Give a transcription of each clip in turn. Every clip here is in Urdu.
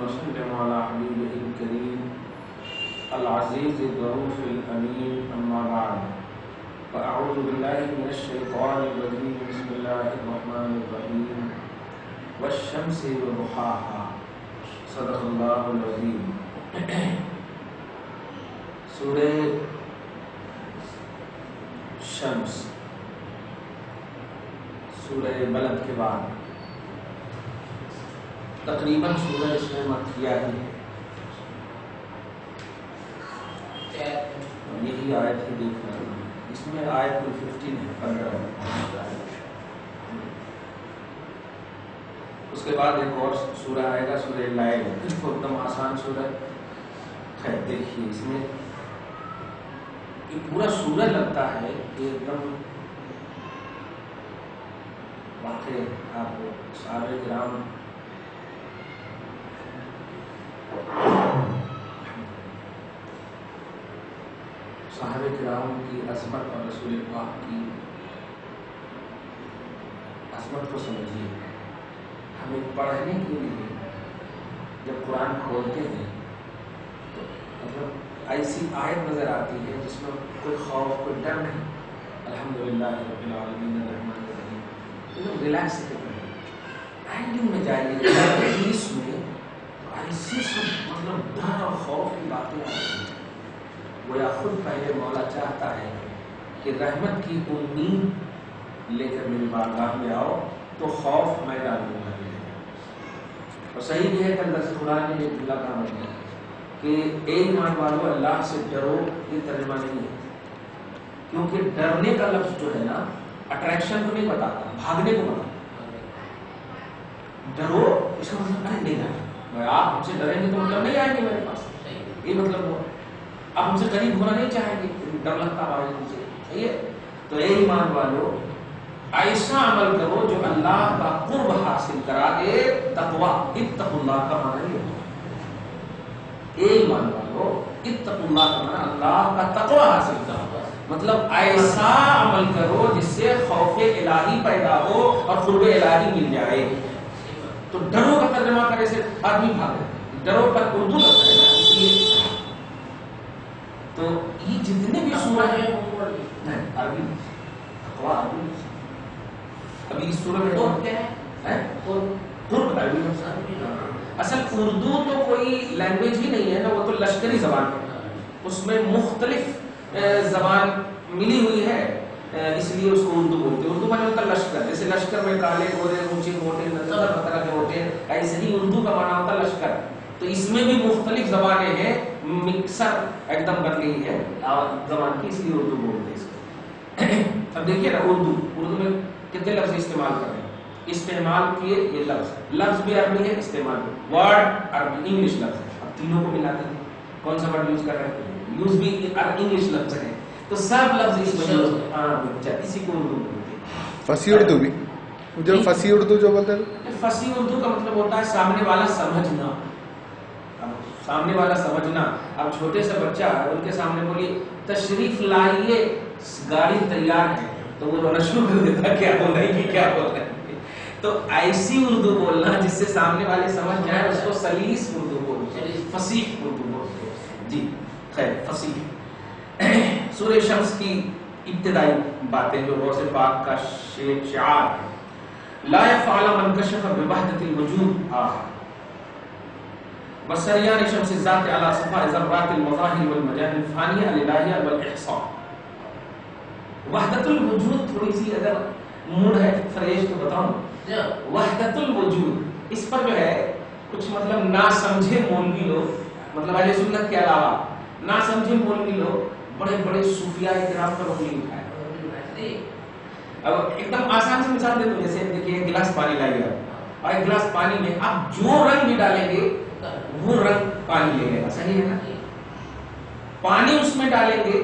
وسلم على حبيبه الكريم العزيز الرؤوف الأمين أما بعد فأعوذ بالله من الشيطان الرجيم بسم الله الرحمن الرحيم والشمس وضحاها صدق الله العظيم. سورہ شمس سورہ بلد کے بعد تقریباً سورہ اس میں مکیہ ہے. یہی آیت ہی دیکھ رہے ہیں. اس میں آیت 15 ہے 15. اس کے بعد ایک اور سورہ آئے گا سورہ لیل. بالکل ایک دم آسان سورہ ہے. دیکھیے اس میں پورا سورہ لگتا ہے کہ ایک دم واقعی آپ صحابہ کرام کی عظمت اور رسول پاک کی عظمت کو سمجھیے. ہمیں پڑھنے کے لیے جب قرآن کھولتے ہیں تو مطلب ایسی آیت نظر آتی ہے جس میں کوئی خوف کوئی ڈر نہیں. الحمدللہ رب العالمین الرحمن الرحیم. ریلیکس کے اینڈنگ میں جائیں گے اس میں ایسی سب مطلب ڈر اور خوف کی باتیں آ رہی ہیں. وہ یا خود پہلے مولا چاہتا ہے کہ رحمت کی امید لے کر میری بارگاہ میں آؤ تو خوف میں ڈالوں گا. اور صحیح بھی ہے کہ اللہ سے قرآن نے اللہ کا مطلب کہ اے ایمان والو اللہ سے ڈرو یہ ترجمہ نہیں ہے. کیونکہ ڈرنے کا لفظ جو ہے نا اٹریکشن کو نہیں بتاتا, بھاگنے کو بتاتا. ڈرو اس کا مطلب نہیں ڈرنا. آپ ہم سے ڈریں گے تو مطلب نہیں آئیں گے میرے پاس. یہ مطلب ہوا آپ ہم سے قریب ہونا نہیں چاہیں گے, ڈر لگتا ہے ہم سے. صحیح ہے. تو اے ایمان والو ایسا عمل کرو جو اللہ کا قرب حاصل کرا دے. تقوی اتقوا اللہ کا معنی ہے. اے ایمان والو اتقوا اللہ کا معنی اللہ کا تقوی حاصل کرو. مطلب ایسا عمل کرو جس سے خوف الہی پیدا ہو اور قرب الہی مل جائے. تو ڈرو کا ترجمہ کرے سے آدمی بھاگے. ڈرو پر اردو لگتا ہے نا, اس لیے. تو یہ جتنے بھی سورہ ہیں عربی تقوی عربی. ابھی اس سورہ میں کیا ہے قرب عربی. اصل اردو تو کوئی لینگویج ہی نہیں ہے نا, وہ تو لشکری زبان ہے. اس میں مختلف زبان ملی ہوئی ہے, اس لیے اس کو اردو بولتے ہیں. اردو معنی ہوتا ہے لشکر. جیسے لشکر میں کالے گورے اونچے موٹے طرح طرح کے ہوتے ہیں, ایسے ہی اردو کا معنی ہوتا ہے لشکر. تو اس میں بھی مختلف زبانیں ہیں, مکسر ایک دم کر گئی ہے زبان کی, اس لیے اردو بولتے ہیں اس کو. اب دیکھیے نا اردو میں کتنے لفظ استعمال کر رہے ہیں. استعمال کیے یہ لفظ بھی عربی ہے, استعمال ورڈ عربی انگلش لفظ ہے. اب تینوں کو ملاتے ہیں کون سا ورڈ یوز کر رہے ہیں. یوز بھی انگلش لفظ ہے. تو سب لفظ اس میں اسی کو اردو بولتے ہیں. فصیح اردو بھی جو فصیح اردو جو بولتے ہیں. فصیح اردو کا مطلب ہوتا ہے سامنے والا سمجھنا. سامنے والا سمجھنا. اب چھوٹے سے بچہ ان کے سامنے بولیے تشریف لائیے گاڑی تیار ہے, تو وہ رونا شروع کر دیتا کیا بول رہے ہیں کیا بول رہے ہیں. تو ایسی اردو بولنا جس سے سامنے والے سمجھ جائیں اس کو سلیس اردو بولتے ہیں, فصیح اردو بولتے ہیں. جی خیر فصیح. سورہ شمس کی ابتدائی باتیں جو غوث پاک کا شعار ہے. لا يفعل من كشف بوحدة الوجود وسريان شمس الذات على صفاء ذرات المظاهر والمجال الفانية الإلهية والإحصاء. وحدت الوجود تھوڑی سی اگر موڈ ہے فریش تو بتاؤں. وحدت الوجود اس پر جو ہے کچھ مطلب نہ سمجھے مولوی لوگ, مطلب اہل سنت کے علاوہ نہ سمجھے مولوی لوگ بڑے بڑے صوفیاء کرام کا رخ لکھا ہے. اب ایک دم آسان سے مثال دے دوں. جیسے دیکھیے ایک گلاس پانی لائیے آپ, اور ایک گلاس پانی میں آپ جو رنگ بھی ڈالیں گے وہ رنگ پانی لے گا. صحیح ہے نا. پانی اس میں ڈالیں گے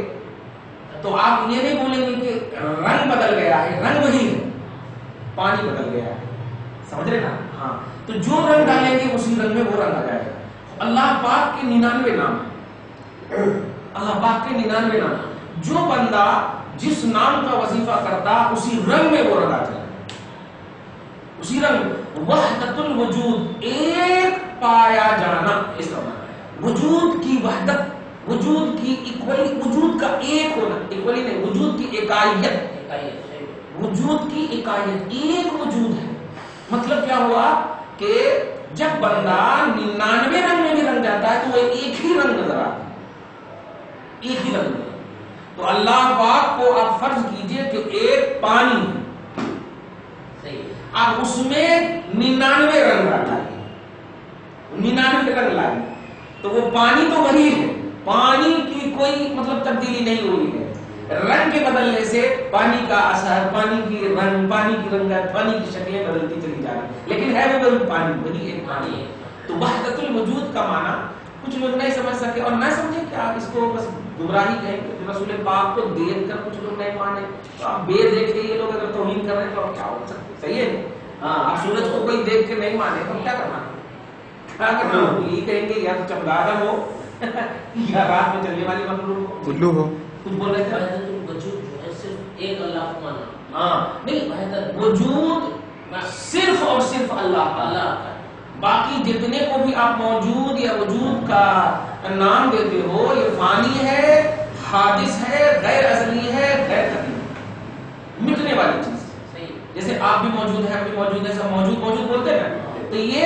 تو آپ یہ نہیں بولیں گے کہ رنگ بدل گیا ہے, رنگ وہی ہے, پانی بدل گیا ہے. سمجھ رہے نا. ہاں, تو جو رنگ ڈالیں گے اسی رنگ میں وہ رنگ آ جائے گا. اللہ پاک کے 99 نام, اللہ پاک کے 99 نام. جو بندہ جس نام کا وظیفہ کرتا اسی رنگ میں وہ رنگ آ جائے, اسی رنگ. وحدت الوجود, ایک پایا جانا، اس کا معنی ہے وجود کی وحدت، وجود کی ایکولی، وجود کا ایک ہونا، ایکولی نہیں، وجود کی ایکائیت، وجود کی ایکائیت، ایک وجود ہے۔ مطلب کیا ہوا کہ جب بندہ 99 رنگ میں بھی رنگ جاتا ہے تو وہ ایک ہی رنگ نظر آتا ہے، ایک ہی رنگ۔ تو اللہ پاک کو آپ فرض کیجئے کہ ایک پانی ہے، اب اس میں 99 رنگ آتا ہے، 99 رنگ لائے تو وہ پانی تو وہی ہے، پانی کی کوئی مطلب تبدیلی نہیں ہوئی ہے، رنگ کے بدلنے سے پانی کا اثر، پانی کی رنگ، پانی کی رنگت، پانی کی شکلیں بدلتی چلی جا رہی، لیکن ہے وہ وہی پانی، وہی ایک پانی ہے۔ تو وحدت الوجود کا معنی کچھ لوگ نہیں سمجھ سکے اور نہ سمجھے کہ آپ اس کو بس گمراہی کہیں کہ رسول پاک کو دیکھ کر کچھ لوگ نہیں مانے، تو آپ بے دیکھ کے یہ لوگ اگر توہین کر رہے ہیں تو آپ کیا ہو سکتے؟ صحیح ہے ہاں، آپ سورج کو کوئی دیکھ کے نہیں مانے تو کیا کرنا ہے؟ کیا کرنا ہو؟ یہ کہیں گے یا تو چمگادڑ ہو یا رات میں چلنے والی مخلوق الو ہو۔ کچھ بول رہے تھے؟ وحدت الوجود جو ہے صرف ایک اللہ کو ماننا، ہاں نہیں، وحدت وجود صرف اور صرف اللہ کا، اللہ کا، باقی جتنے کو بھی آپ موجود یا وجود کا نام دیتے ہو یہ فانی ہے، حادث ہے، غیر ازلی ہے، غیر قدیم، مٹنے والی چیز۔ صحیح، جیسے آپ بھی موجود ہیں، ہم بھی موجود ہیں، سب موجود موجود بولتے ہیں، تو یہ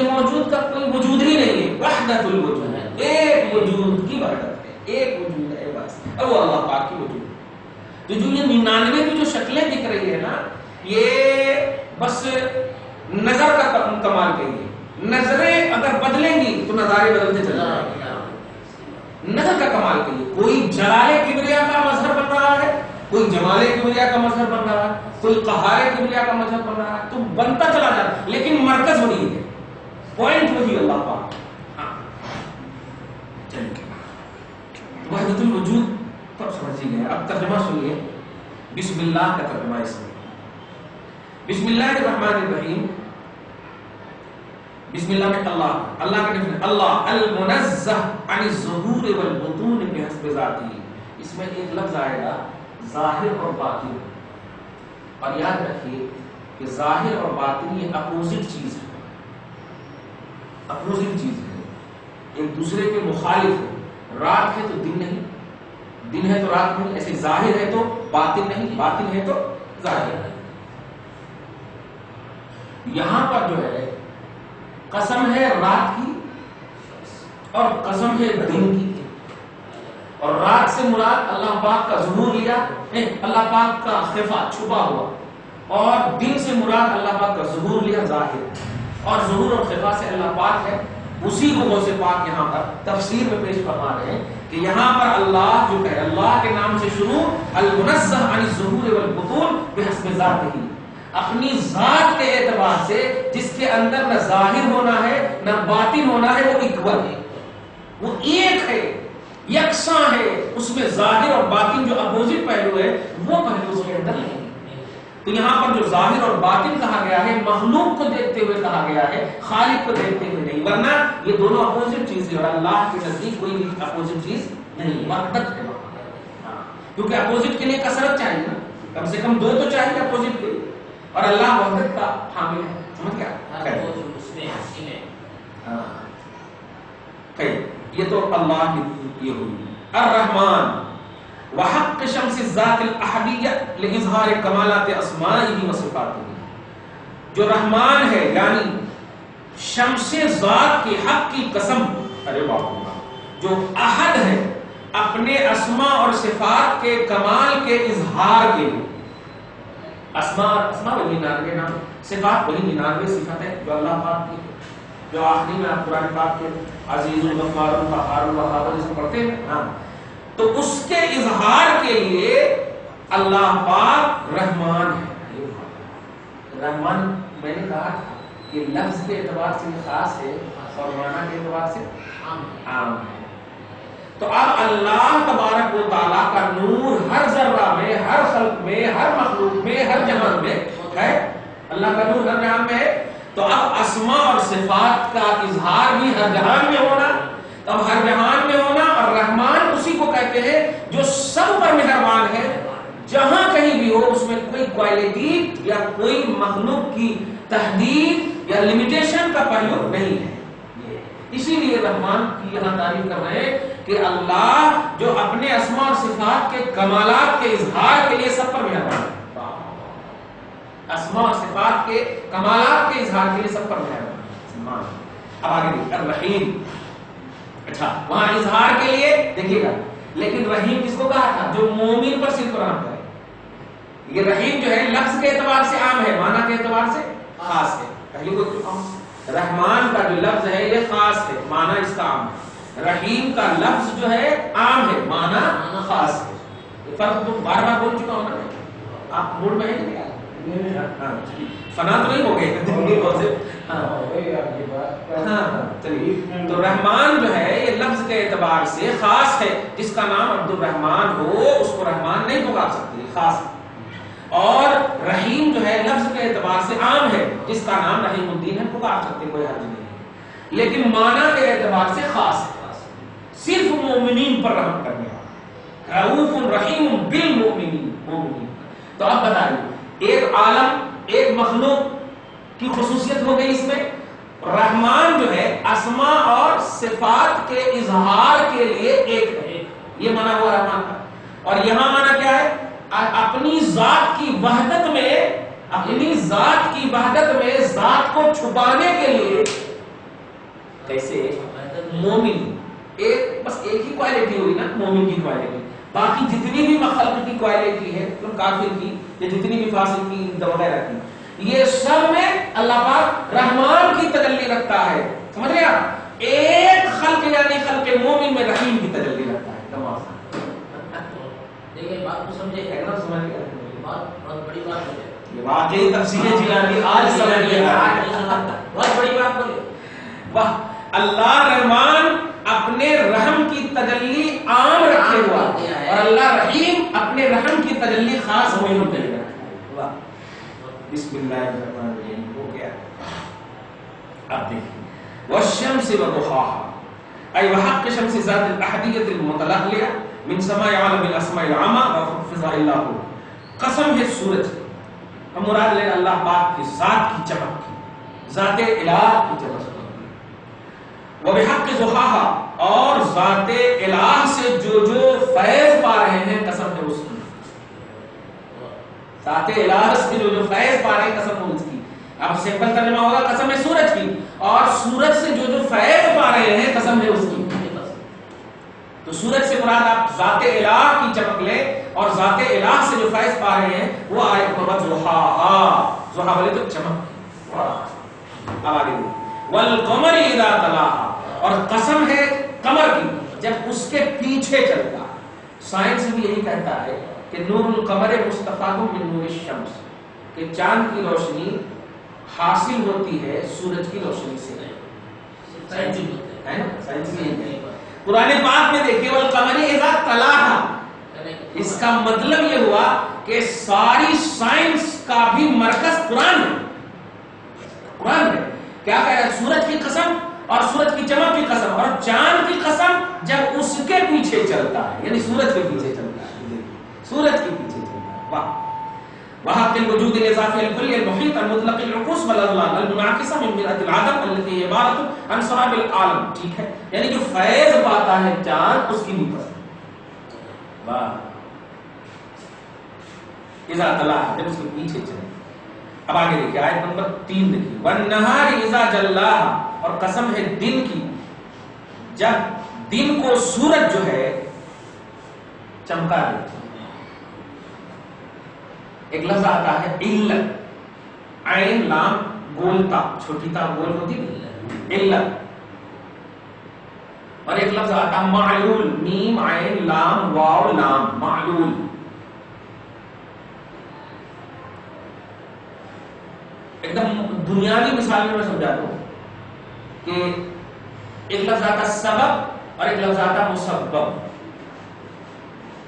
موجود کا کوئی وجود ہی نہیں ہے، وحدت الوجود ہے، ایک وجود کی وحدت ہے، ایک وجود ہے بس، اور وہ اللہ پاک کی وجود۔ تو جو یہ 99 کی جو شکلیں دکھ رہی ہے نا، یہ بس نظر کا کمال کہیے، نظریں اگر بدلیں گی تو نظارے بدلتے چلے جائیں گے، نظر کا کمال کہیے۔ کوئی جلال کبریا کا مظہر بن رہا ہے، کوئی جمال کبریا کا مظہر بن رہا ہے، کوئی قہار کبریا کا مظہر بن رہا ہے، تو بنتا چلا جا رہا ہے، لیکن مرکز وہی ہے، پوائنٹ وہی اللہ پاک۔ وحدت الوجود تب سمجھ گئے۔ اب ترجمہ سنیے، بسم اللہ کا ترجمہ اس میں، بسم اللہ الرحمن الرحیم۔ بسم اللہ میں اللہ، اللہ کا ڈیفینیشن، اللہ المنزہ عن الظہور والبطون بحسب ذاتی، اس میں ایک لفظ آئے گا ظاہر اور باطن، اور یاد رکھیے کہ ظاہر اور باطن یہ اپوزٹ چیز ہے، اپوزٹ چیز ہے، ایک دوسرے کے مخالف ہے۔ رات ہے تو دن نہیں، دن ہے تو رات نہیں، ایسے ظاہر ہے تو باطن نہیں، باطن ہے تو ظاہر ہے۔ یہاں پر جو ہے قسم ہے رات کی اور قسم ہے دن کی، اور رات سے مراد اللہ پاک کا ظہور لیا، اللہ پاک کا خفا چھپا ہوا، اور دن سے مراد اللہ پاک کا ظہور لیا ظاہر، اور ظہور اور خفا سے اللہ پاک ہے، اسی کو غوث پاک یہاں پر تفسیر میں پیش فرما رہے ہیں کہ یہاں پر اللہ جو ہے اللہ کے نام سے شروع، المنزہ عن الظہور والبطون بحسب ذاتہ، اپنی ذات کے اعتبار سے جس کے اندر نہ ظاہر ہونا ہے نہ باطن ہونا ہے، وہ اکول ہے، وہ ایک ہے، یکساں ہے، اس میں ظاہر اور باطن جو اپوزٹ پہلو ہے وہ پہلو اس کے اندر نہیں۔ تو یہاں پر جو ظاہر اور باطن کہا گیا ہے مخلوق کو دیکھتے ہوئے کہا گیا ہے، خالق کو دیکھتے ہوئے نہیں، ورنہ یہ دونوں اپوزٹ چیز ہے، اور اللہ کے نزدیک کوئی بھی اپوزٹ چیز نہیں، وحدت ہے، کیونکہ اپوزٹ کے لیے کثرت چاہیے نا، کم سے کم دو تو چاہیے اپوزٹ کے، اور اللہ وحدت کا حامل ہے، سمجھ گیا؟ یہ تو اللہ کی یہ ہوئی۔ الرحمن وحق شمس الذات الاحدیہ لاظہار کمالات اسمائہ و صفاتہ، جو رحمان ہے یعنی شمس ذات کی حق کی قسم، ارے باپ، جو احد ہے اپنے اسماء اور صفات کے کمال کے اظہار کے لیے، اسماء وہی 99 نام، صفات وہی 99 صفات ہے جو اللہ پاک کی، جو آخری میں آپ قرآن پاک کے عزیز الغفار القہار الوہاب جسے پڑھتے ہیں، ہاں، تو اس کے اظہار کے لیے اللہ پاک رحمان ہے۔ رحمان میں نے کہا کہ لفظ کے اعتبار سے خاص ہے اور معنی کے اعتبار سے عام ہے۔ تو اب اللہ تبارک و تعالیٰ کا نور ہر ذرہ میں، ہر خلق میں، ہر مخلوق میں، ہر جہان میں ہے، اللہ کا نور ہر جہان میں ہے، تو اب اسماء اور صفات کا اظہار بھی ہر جہان میں ہونا، اب ہر جہان میں ہونا، اور رحمان اسی کو کہتے ہیں جو سب پر مہربان ہے، جہاں کہیں بھی ہو اس میں کوئی کوالٹی یا کوئی مخلوق کی تحدید یا لمیٹیشن کا پہلو نہیں ہے. اسی لیے رحمان کی یہاں تعریف کر رہے ہیں کہ اللہ جو اپنے اسماء اور صفات کے کمالات کے اظہار کے لیے سب پر مہربان ہے. اسماء اور صفات کے کمالات کے اظہار کے لیے سب پر مہربان. اب آگے دیکھیں الرحیم. اچھا وہاں اظہار کے لیے دیکھیے گا، لیکن رحیم کس کو کہا تھا؟ جو مومن پر صرف رحم کرے. یہ رحیم جو ہے لفظ کے اعتبار سے عام ہے، معنی کے اعتبار سے خاص ہے. پہلی کو رحمان کا جو لفظ ہے یہ خاص ہے، معنی اس کا عام ہے. رحیم کا لفظ جو ہے عام ہے، معنی خاص ہے. یہ فرق تو بار بار بول چکا ہوں نا. آپ موڈ میں ہیں فنا تو نہیں ہو گئے. تو رحمان جو ہے یہ لفظ کے اعتبار سے خاص ہے. جس کا نام عبد الرحمان ہو اس کو رحمان نہیں پکار سکتے، خاص. اور رحیم جو ہے لفظ کے اعتبار سے عام ہے، جس کا نام رحیم الدین ہے پکار سکتے، کوئی حرج نہیں. لیکن معنی کے اعتبار سے خاص ہے، صرف مومنین پر رحم کرنے والا. رؤوف رحیم بالمؤمنین. تو اب بتائیے ایک عالم ایک مخلوق کی خصوصیت ہو گئی اس میں. رحمان جو ہے اسماء اور صفات کے اظہار کے لیے ایک ہے، یہ معنی ہوا رحمان کا. اور یہاں معنی کیا ہے؟ اپنی ذات کی وحدت میں، اپنی ذات کی وحدت میں ذات کو چھپانے کے لیے. کیسے؟ مومن بس ایک ہی کوالٹی ہوئی نا مومن کی کوالٹی. باقی جتنی بھی مخلوق کی کوالٹی ہے، کافر کی یا جتنی بھی فاسق کی وغیرہ کی، یہ سب میں اللہ پاک رحمان کی تجلی رکھتا ہے. سمجھ رہے آپ؟ ایک خلق یعنی خلق مومن میں رحیم کی تجلی رکھتا ہے. دیکھیں بات کو سمجھے، بہت بڑی بات ہے یہ. واقعی تفسیر جیلانی آج سمجھ لیا، بہت بڑی بات بولے. واہ، اللہ رحمان اپنے رحم کی تجلی عام رکھے ہوا اور اللہ رحیم اپنے رحم کی تجلی خاص ہوئی رکھے ہوا. بسم اللہ الرحمن الرحیم. ہو گیا. اب دیکھیں والشمس وضحاها اي وحق شمس ذات الاحدیت المتلألئة من سماء عالم الاسماء العامة وفضاء الله. قسم ہے سورج. ہم مراد لیں اللہ پاک کی ذات کی چمک کی، ذات الہ کی چمک. وبحق ضحاها، اور ذات الہ سے جو فیض پا رہے ہیں قسم ہے اس کی. ذات الہ سے جو فیض پا رہے ہیں قسم ہے اس کی. اب سمپل ترجمہ ہوگا قسم ہے سورج کی، اور سورج سے جو فیض پا رہے ہیں قسم ہے اس کی. تو سورج سے مراد آپ ذات الہ کی چمک لیں، اور ذات الہ سے جو فیض پا رہے ہیں وہ آئے ضحاها. ضحا بولے تو چمک. اب آگے والقمر اذا تلاها، اور قسم ہے قمر کی جب اس کے پیچھے چلتا. سائنس بھی یہی کہتا ہے کہ نور القمر مستفاد من نور الشمس، کہ چاند کی روشنی حاصل ہوتی ہے سورج کی روشنی سے. ہے نا سائنس بھی یہی ہے. قرآن پاک میں دیکھیے والقمر اذا تلاها، اس کا مطلب یہ ہوا کہ ساری سائنس کا بھی مرکز قرآن ہے. قرآن ہے کیا کہہ رہا ہے؟ سورج کی قسم اور سورج کی چمک کی قسم اور چاند کی قسم جب اس کے پیچھے چلتا ہے، یعنی سورج کے پیچھے چلتا ہے. سورج کے پیچھے چلتا ہے. واہ. وحق الوجود الاضافي الكلي المحيط المطلق العكوس والاضلال المنعكسه من مرآة العدم التي هي عبارة عن سراب العالم. ٹھیک ہے، یعنی جو فیض پاتا ہے چاند اس کی بھی قسم. واہ. اذا طلع، جب اس کے پیچھے چلے. اب آگے دیکھیے آیت نمبر 3 دیکھیے والنہار اذا جلاها، اور قسم ہے دن کی جب دن کو سورج جو ہے چمکا دیتا. ایک لفظ آتا ہے علت، عین لام گولتا، چھوٹی تا گول ہوتی ہے علت. اور ایک لفظ آتا ہے معلول، میم عین لام واو لام، معلول. ایک دم بنیادی مثال میں سمجھاتا ہوں کہ ایک لفظ آتا ہے سبب اور ایک لفظ آتا ہے مسبب.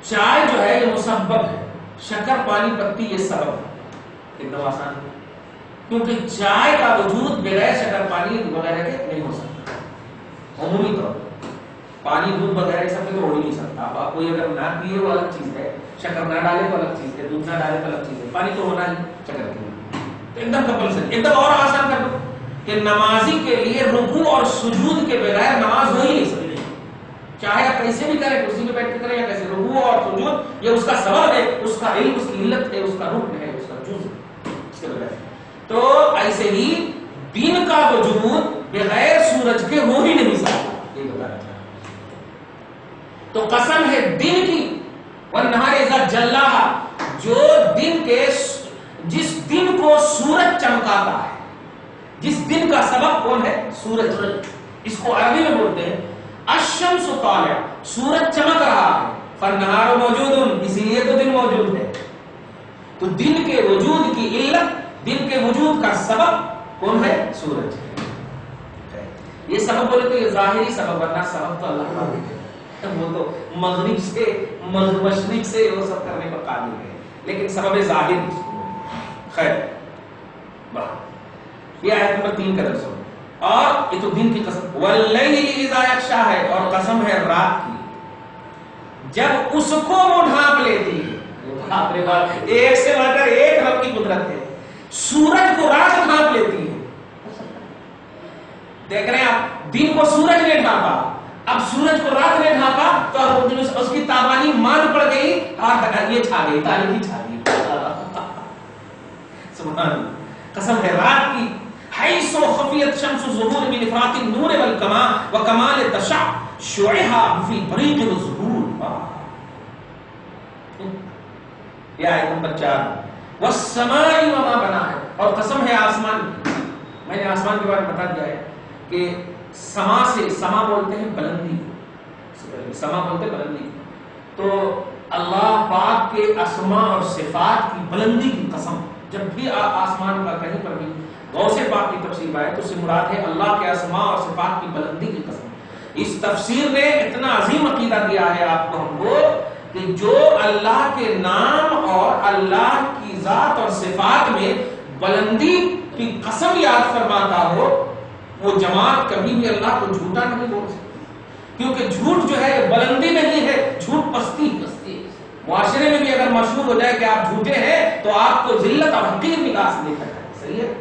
چائے جو ہے یہ مسبب ہے، شکر پانی پتی یہ سبب ہے. ایک دم آسان ہے کیونکہ چائے کا وجود بغیر شکر پانی وغیرہ کے نہیں ہو سکتا. عمومی طور پر پانی دودھ وغیرہ سب میں تو ہو ہی نہیں سکتا. آپ کوئی اگر نہ پیے وہ الگ چیز ہے، شکر نہ ڈالے تو الگ چیز ہے، دودھ نہ ڈالے تو الگ چیز ہے. پانی تو ہونا ہی شکر کے لیے. ایک دم کمپلسری. ایک دم اور آسان کر دو کہ نمازی کے لیے رکوع اور سجود کے بغیر نماز ہو ہی نہیں سکتی، چاہے آپ کیسے بھی کریں، کرسی پہ بیٹھ کے کریں یا کیسے، رکوع اور سجود یہ اس کا سبب ہے، اس کا علم، اس کی علت ہے، اس کا رکن ہے، اس کا جز ہے، اس کے بغیر۔ تو ایسے ہی دن کا وجود بغیر سورج کے ہو ہی نہیں سکتا، یہ بتانا چاہتا ہوں۔ تو قسم ہے دن کی، والنہار اذا جلاها، جو دن کے، جس دن کو سورج چمکاتا ہے، جس دن کا سبب کون ہے؟ سورج۔ اس کو عربی میں بولتے ہیں الشمس طالع، سورج چمک رہا ہے، فالنہار موجود، اسی لیے تو دن موجود ہے۔ تو دن کے وجود کی علت، دن کے وجود کا سبب کون ہے؟ سورج ہے۔ یہ سبب بولے تو یہ ظاہری سبب، ورنہ سبب تو اللہ کا ہے، وہ تو مغرب سے مشرق سے وہ سب کرنے پر قادر ہے، لیکن سبب ظاہر خیر یہ آیت نمبر 3 کا درس ہو۔ اور یہ تو دن کی قسم، واللیل اذا یغشا ہے، اور قسم ہے رات کی جب اس کو وہ ڈھانپ لیتی ہے۔ ایک سے بڑھ کر ایک رب کی قدرت ہے، سورج کو رات ڈھانپ لیتی ہے۔ دیکھ رہے ہیں آپ، دن کو سورج نے ڈھانپا، اب سورج کو رات نے ڈھانپا تو اس کی تابانی مان پڑ گئی اور یہ چھا گئی، تاریخی چھا گئی۔ سبحان اللہ، قسم ہے رات کی، حیث خفیت شمس ظہور من افراط النور وکمال تشعشعها فی بریق الظہور۔ یہ آیت نمبر 4، والسماء وما بناها، اور قسم ہے آسمان کی۔ میں نے آسمان کے بارے میں بتا دیا ہے کہ سما سے، سما بولتے ہیں بلندی، سما بولتے ہیں بلندی، تو اللہ پاک کے اسماء اور صفات کی بلندی کی قسم۔ جب بھی آسمان کا کہیں پر بھی غوث پاک کی تفسیر آئے تو اس سے مراد ہے اللہ کے اسماء اور صفات کی بلندی کی قسم۔ اس تفسیر نے اتنا عظیم عقیدہ دیا ہے آپ کو، ہم کو، کہ جو اللہ کے نام اور اللہ کی ذات اور صفات میں بلندی کی قسم یاد فرماتا ہو، وہ جماعت کبھی بھی اللہ کو جھوٹا نہیں بول سکتی، کیونکہ جھوٹ جو ہے بلندی نہیں ہے، جھوٹ پستی ہے۔ معاشرے میں بھی اگر مشہور ہو جائے کہ آپ جھوٹے ہیں تو آپ کو ذلت اور حقیر نگاہ سے دیکھا جائے، صحیح ہے،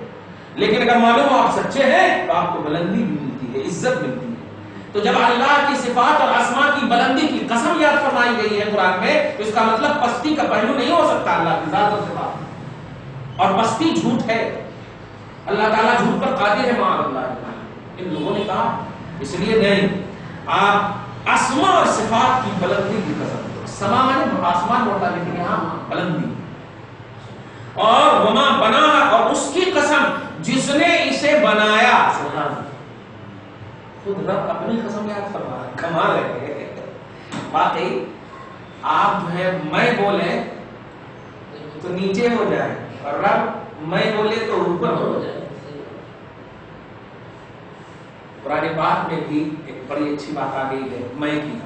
لیکن اگر معلوم ہو آپ سچے ہیں تو آپ کو بلندی بھی ملتی ہے، عزت ملتی ہے۔ تو جب اللہ کی صفات اور اسماء کی بلندی کی قسم یاد فرمائی گئی ہے قرآن میں، تو اس کا مطلب پستی کا پہلو نہیں ہو سکتا اللہ کی ذات اور صفات، اور پستی جھوٹ ہے، اللہ تعالیٰ جھوٹ پر قادر ہے، معاذ اللہ۔ ان لوگوں نے کہا اس لیے نہیں، آپ اسماء اور صفات کی بلندی کی قسم، سما میں آسمان ہوتا ہے لیکن یہاں بلندی، اور وما بنا، اور اس کی قسم جس نے اسے بنایا۔ خود رب اپنی قسم یاد فرما رہا ہے، کمال ہے واقعی۔ آپ جو ہے میں بولیں تو نیچے ہو جائے، اور رب میں بولے تو اوپر ہو جائے۔ قرآن پاک میں بھی ایک بڑی اچھی بات آ گئی ہے میں کی،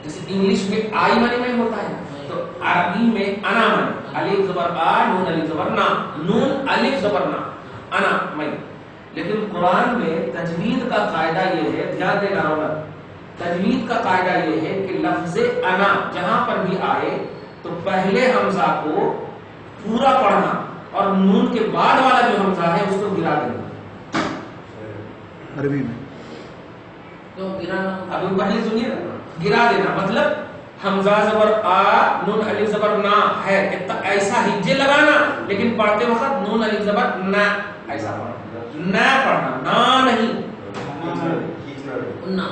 جیسے انگلش میں آئی معنی میں ہوتا ہے، تو عربی میں انا معنی، الف زبر آ، نون الف زبر نا، نون الف زبر نا، انا میں۔ لیکن قرآن میں تجوید کا قاعدہ یہ ہے، دھیان دینا ہوگا، تجوید کا قاعدہ یہ ہے کہ لفظ انا جہاں پر بھی آئے تو پہلے حمزہ کو پورا پڑھنا، اور نون کے بعد والا جو حمزہ ہے اس کو گرا دینا عربی میں۔ تو گرانا، ابھی پہلے سنیے نا، گرا دینا مطلب حمزہ زبر آ، نون الف زبر نا ہے، ایسا ہجے لگانا، لیکن پڑھتے وقت نون الف زبر نا، ایسا پڑھنا، نا پڑھنا، نا نہیں، نا،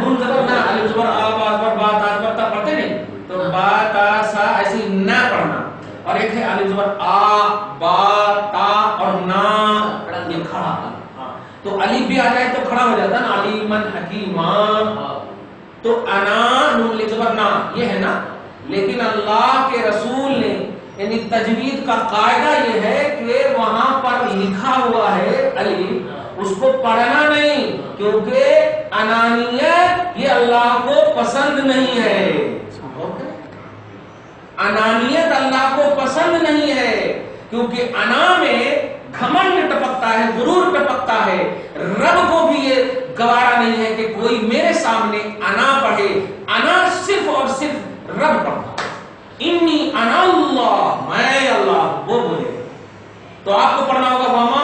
نون زبر نا، الف زبر آ، با زبر با، تا زبر تا، پڑھتے نہیں، تو با تا سا ایسی نا پڑھنا، اور ایک ہے الف زبر آ، با تا اور نا، یہ کھڑا، تو الف بھی آ جائے تو کھڑا ہو جاتا نا، علیمن حکیمہ، تو انا نون زبر نا یہ ہے نا۔ لیکن اللہ کے رسول نے، یعنی تجوید کا قاعدہ یہ ہے کہ وہاں پر لکھا ہوا ہے الف، اس کو پڑھنا نہیں، کیونکہ انانیت یہ اللہ کو پسند نہیں ہے، انانیت اللہ کو پسند نہیں ہے، کیونکہ انا میں گھمنڈ ٹپکتا ہے، غرور ٹپکتا ہے۔ رب کو بھی یہ گوارا نہیں ہے کہ کوئی میرے سامنے انا پڑھے، انا صرف اور صرف رب پڑھتا، انی انا اللہ، میں اللہ، وہ بولے۔ تو آپ کو پڑھنا ہوگا وما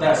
10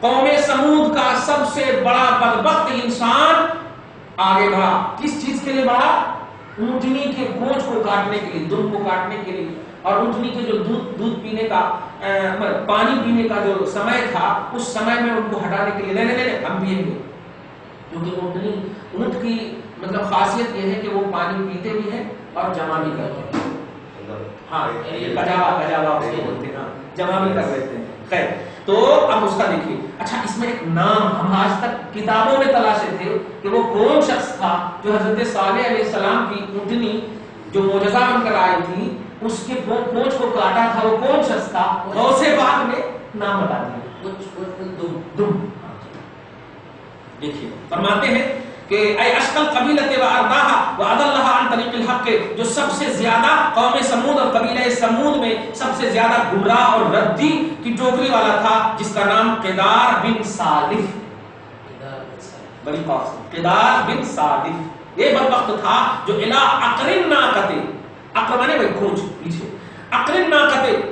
قوم سمود کا سب سے بڑا بدبخت انسان آگے بڑھا. کس چیز کے لیے بڑھا؟ اونٹنی کے گوشت کو کاٹنے کے لیے، دم کو کاٹنے کے لیے. اور اونٹنی کے جو دودھ پینے کا پانی پینے کا جو سمے تھا، اس سمے میں ان کو ہٹانے کے لیے نہیں ہم پیئیں گے. کیونکہ اونٹ کی مطلب خاصیت یہ ہے کہ وہ پانی پیتے بھی ہیں اور جمع بھی کرتے ہیں. ہاں کجاوا بولتے ہیں، جمع بھی کر لیتے ہیں. خیر، تو اب اس کا دیکھیے. اچھا، اس میں ایک نام ہم آج تک کتابوں میں تلاشے تھے کہ وہ کون شخص تھا جو حضرت صالح علیہ السلام کی اونٹنی جو معجزہ بن کر آئی تھی اس کے پونچھ کو کاٹا تھا. وہ کون شخص تھا؟ غوث پاک نے نام بتا دیا، دم. دیکھیے فرماتے ہیں کہ اے اشقل قبیلۃ و ارداها واضلها عن طریق الحق، جو سب سے زیادہ قوم سمود اور قبیلہ سمود میں سب سے زیادہ گمراہ اور ردی کی ٹوکری والا تھا، جس کا نام قدار بن صالح. بڑی خاص قدار بن صالح یہ بدبخت تھا جو الی عقر ناقۃ، عقر مانے بھائی کھوج پیچھے، عقر ناقۃ